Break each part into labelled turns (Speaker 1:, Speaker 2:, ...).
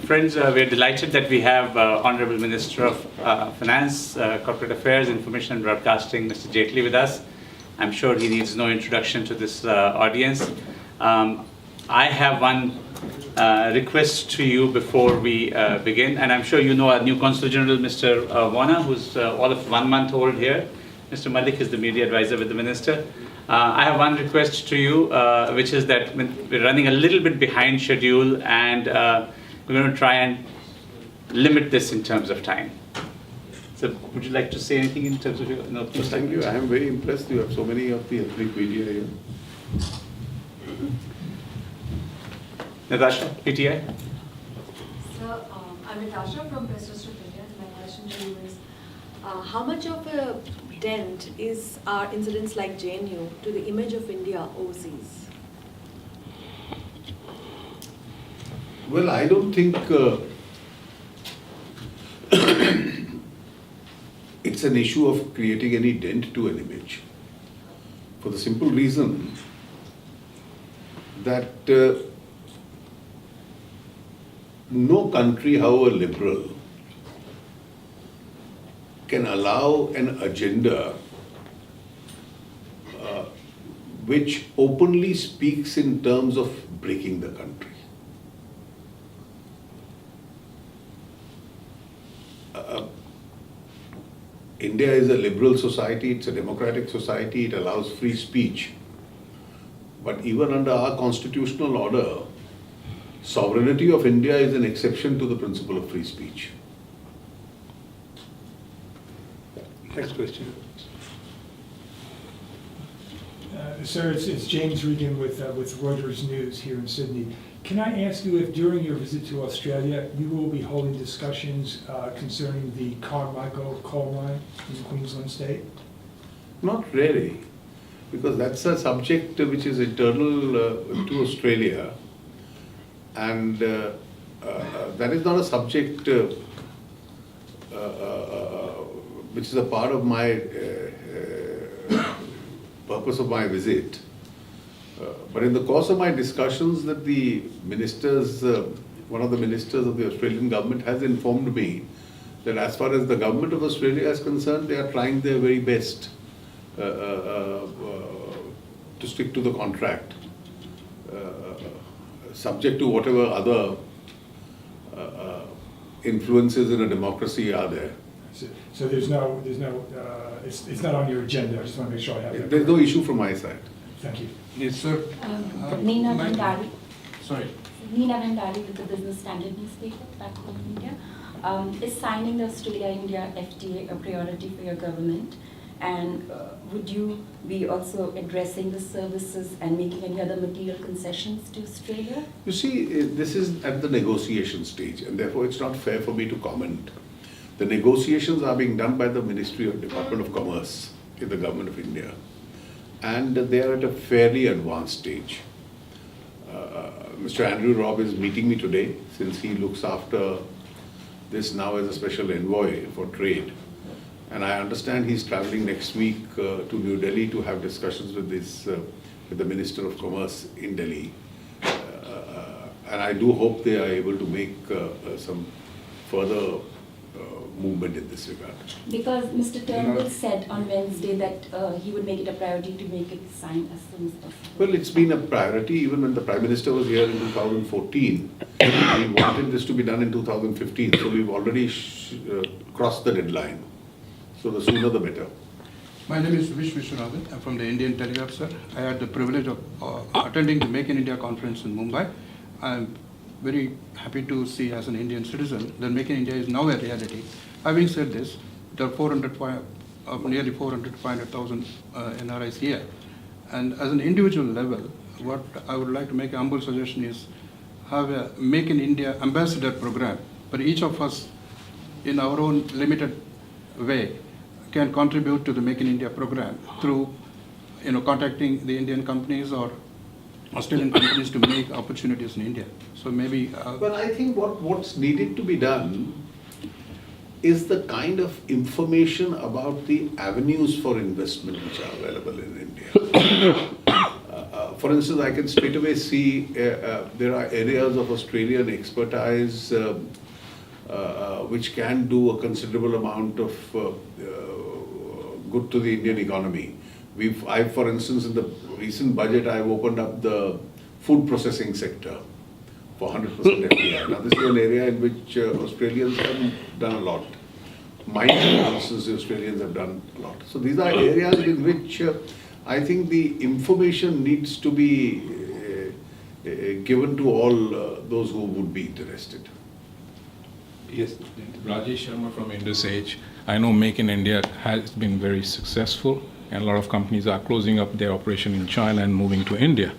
Speaker 1: Friends, we're delighted that we have Honorable Minister of Finance, Corporate Affairs, Information and Broadcasting, Mr. Jaitley with us. I'm sure he needs no introduction to this audience. I have one request to you before we begin, and I'm sure you know our new Consul General, Mr. Warner, who's all of 1 month old here. Mr. Malik is the media advisor with the Minister. I have one request to you, which is that we're running a little bit behind schedule, and we're going to try and limit this in terms of time. So would you like to say anything in terms of your... No,
Speaker 2: thank you. I am very impressed. You have so many of the ethnic media here.
Speaker 1: Natasha, PTI.
Speaker 3: So, I'm Natasha from Press Trust of India. My question to you is, how much of a dent are incidents like JNU to the image of India overseas?
Speaker 2: Well, I don't think it's an issue of creating any dent to an image, for the simple reason that no country, however liberal, can allow an agenda which openly speaks in terms of breaking the country. India is a liberal society, it's a democratic society, it allows free speech. But even under our constitutional order, sovereignty of India is an exception to the principle of free speech.
Speaker 1: Next question.
Speaker 4: Sir, it's James Regan with Reuters News here in Sydney. Can I ask you if during your visit to Australia, you will be holding discussions concerning the Carmichael coal mine in Queensland State?
Speaker 2: Not really, because that's a subject which is internal to Australia, and that is not a subject which is a part of my purpose of my visit. But in the course of my discussions that the ministers, one of the ministers of the Australian government has informed me that as far as the government of Australia is concerned, they are trying their very best to stick to the contract, subject to whatever other influences in a democracy are there.
Speaker 4: So there's no, it's not on your agenda. I just want to make sure I have that.
Speaker 2: There's no issue from my side.
Speaker 4: Thank you.
Speaker 5: Yes, sir.
Speaker 6: Neena Bhandari.
Speaker 5: Sorry.
Speaker 6: Neena Bhandari with the Business Standard newspaper back home in India. Is signing the Australia-India FTA a priority for your government? And would you be also addressing the services and making any other material concessions to Australia?
Speaker 2: You see, this is at the negotiation stage, and therefore it's not fair for me to comment. The negotiations are being done by the Ministry of Department of Commerce in the Government of India, and they are at a fairly advanced stage. Mr. Andrew Robb is meeting me today, since he looks after this now as a special envoy for trade. And I understand he's traveling next week to New Delhi to have discussions with with the Minister of Commerce in Delhi. And I do hope they are able to make some further movement in this regard.
Speaker 6: Because Mr. Turnbull said on Wednesday that he would make it a priority to make it signed as soon as possible.
Speaker 2: Well, it's been a priority even when the Prime Minister was here in 2014. We wanted this to be done in 2015, so we've already crossed the deadline. So the sooner the better.
Speaker 5: My name is Vish Vishwanathan. I'm from the Indian Telegraph, sir. I had the privilege of attending the Make in India conference in Mumbai. I'm very happy to see as an Indian citizen that Make in India is now a reality. Having said this, there are nearly 500,000 NRIs here. And as an individual level, what I would like to make a humble suggestion is have a Make in India ambassador program, where each of us in our own limited way can contribute to the Make in India program through contacting the Indian companies or Australian companies to make opportunities in India. So maybe...
Speaker 2: Well, I think what's needed to be done is the kind of information about the avenues for investment which are available in India. For instance, I can straight away see there are areas of Australian expertise which can do a considerable amount of good to the Indian economy. For instance, in the recent budget, I've opened up the food processing sector for 100% FDI. Now, this is an area in which Australians have done a lot. Mining, for instance, the Australians have done a lot. So these are areas in which I think the information needs to be given to all those who would be interested.
Speaker 7: Yes, Rajesh Sharma from Indus Age. I know Make in India has been very successful, and a lot of companies are closing up their operation in China and moving to India.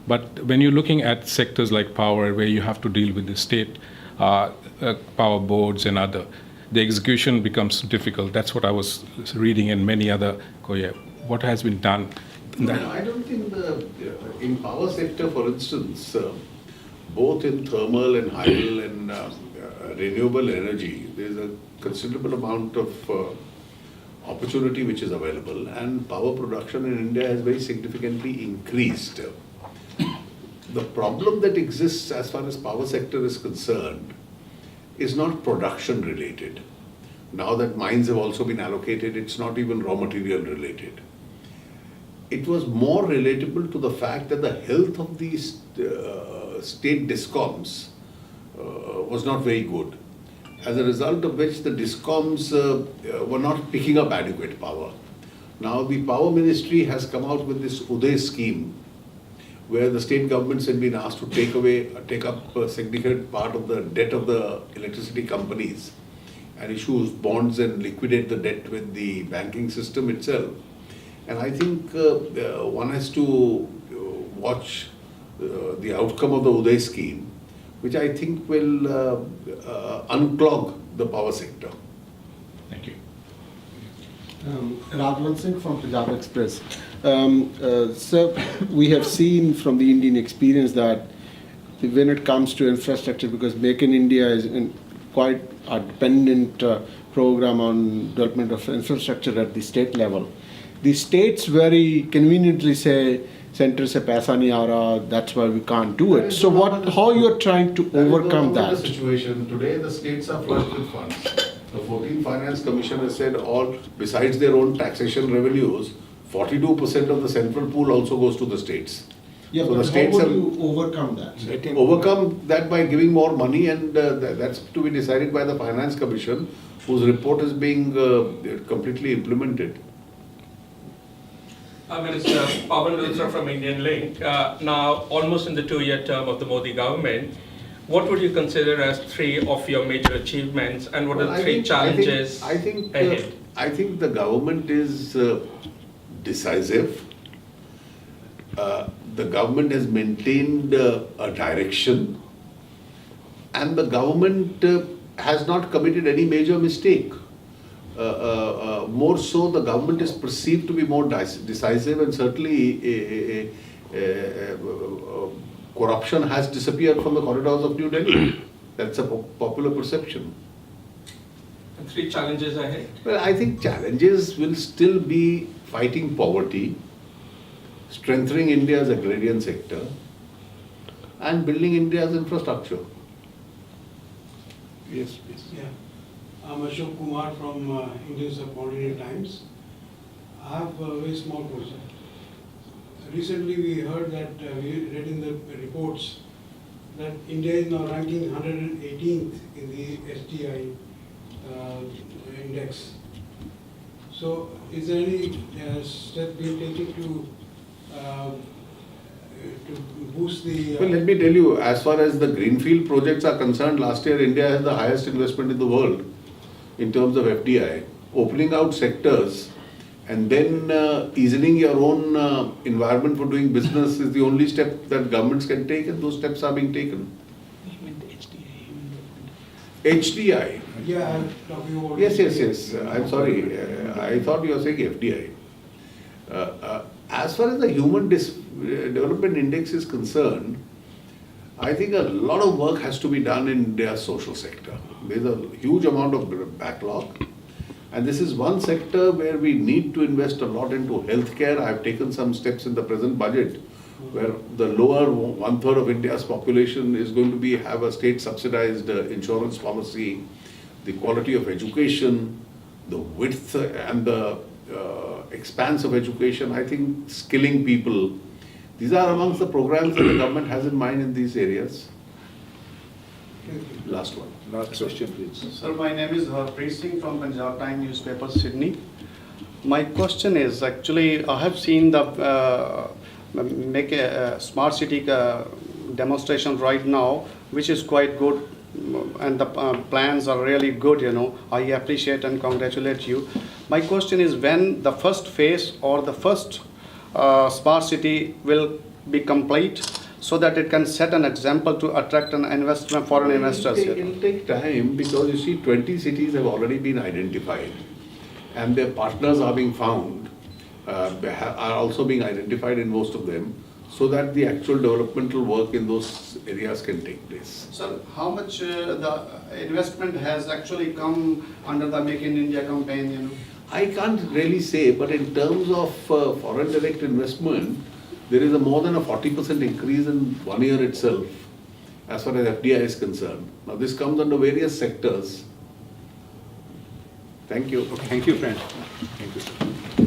Speaker 7: But when you're looking at sectors like power, where you have to deal with the state power boards and other, the execution becomes difficult. That's what I was reading in many other Korea. What has been done?
Speaker 2: No, I don't think in power sector, for instance, both in thermal and hydel and renewable energy, there's a considerable amount of opportunity which is available, and power production in India has very significantly increased. The problem that exists as far as power sector is concerned is not production related. Now that mines have also been allocated, it's not even raw material related. It was more relatable to the fact that the health of these state discoms was not very good. As a result of which the discoms were not picking up adequate power. Now the power ministry has come out with this Uday scheme, where the state governments had been asked to take up a significant part of the debt of the electricity companies and issue bonds and liquidate the debt with the banking system itself. And I think one has to watch the outcome of the Uday scheme, which I think will unclog the power sector.
Speaker 7: Thank you.
Speaker 8: Raghavan Singh from Punjab Express. Sir, we have seen from the Indian experience that when it comes to infrastructure, because Make in India is quite a dependent program on development of infrastructure at the state level. The states very conveniently say, center se paisa nahi aa raha, that's why we can't do it. So how you are trying to overcome that?
Speaker 2: The situation today, the states are flushed with funds. The 14th Finance Commission has said besides their own taxation revenues, 42% of the central pool also goes to the states.
Speaker 8: Yeah,
Speaker 2: so
Speaker 8: but
Speaker 2: the states
Speaker 8: how would you overcome that?
Speaker 2: Overcome that by giving more money, and that's to be decided by the Finance Commission, whose report is being completely implemented.
Speaker 9: Minister Pawan Luthra from Indian Link. Now, almost in the 2-year term of the Modi government, what would you consider as 3 of your major achievements, and what are the 3 challenges ahead?
Speaker 2: I think the government is decisive. The government has maintained a direction, and the government has not committed any major mistake. More so, the government is perceived to be more decisive, and certainly corruption has disappeared from the corridors of New Delhi. That's a popular perception.
Speaker 9: And 3 challenges ahead?
Speaker 2: Well, I think challenges will still be fighting poverty, strengthening India's agrarian sector, and building India's infrastructure. Yes, please.
Speaker 10: Yeah. I'm Ashok Kumar from Indian Subordinate Times. I have a very small question. Recently we heard that, we read in the reports that India is now ranking 118th in the STI index. So is there any step being taken to boost the...
Speaker 2: Well, let me tell you, as far as the greenfield projects are concerned, last year India had the highest investment in the world in terms of FDI. Opening out sectors and then easing your own environment for doing business is the only step that governments can take, and those steps are being taken. HDI?
Speaker 10: Yeah, I'm talking about...
Speaker 2: Yes. I'm sorry. I thought you were saying FDI. As far as the Human Development Index is concerned, I think a lot of work has to be done in India's social sector. There's a huge amount of backlog, and this is one sector where we need to invest a lot into healthcare. I've taken some steps in the present budget where the lower 1/3 of India's population is going to have a state subsidized insurance policy, the quality of education, the width and the expanse of education, I think skilling people, these are amongst the programs that the government has in mind in these areas. Last one.
Speaker 11: Last question, please.
Speaker 12: Sir, my name is Harpreet Singh from Punjab Time newspaper, Sydney. My question is, actually, I have seen the make a smart city demonstration right now, which is quite good, and the plans are really good, you know. I appreciate and congratulate you. My question is, when the first phase or the first smart city will be complete, so that it can set an example to attract an investment, foreign investors?
Speaker 2: It'll take time, because you see 20 cities have already been identified and their partners are being found, are also being identified in most of them, so that the actual developmental work in those areas can take place.
Speaker 12: Sir, how much the investment has actually come under the Make in India campaign, you know?
Speaker 2: I can't really say, but in terms of foreign direct investment, there is a more than a 40% increase in 1 year itself, as far as FDI is concerned. Now this comes under various sectors. Thank you.
Speaker 11: Thank you, friends. Thank you, sir.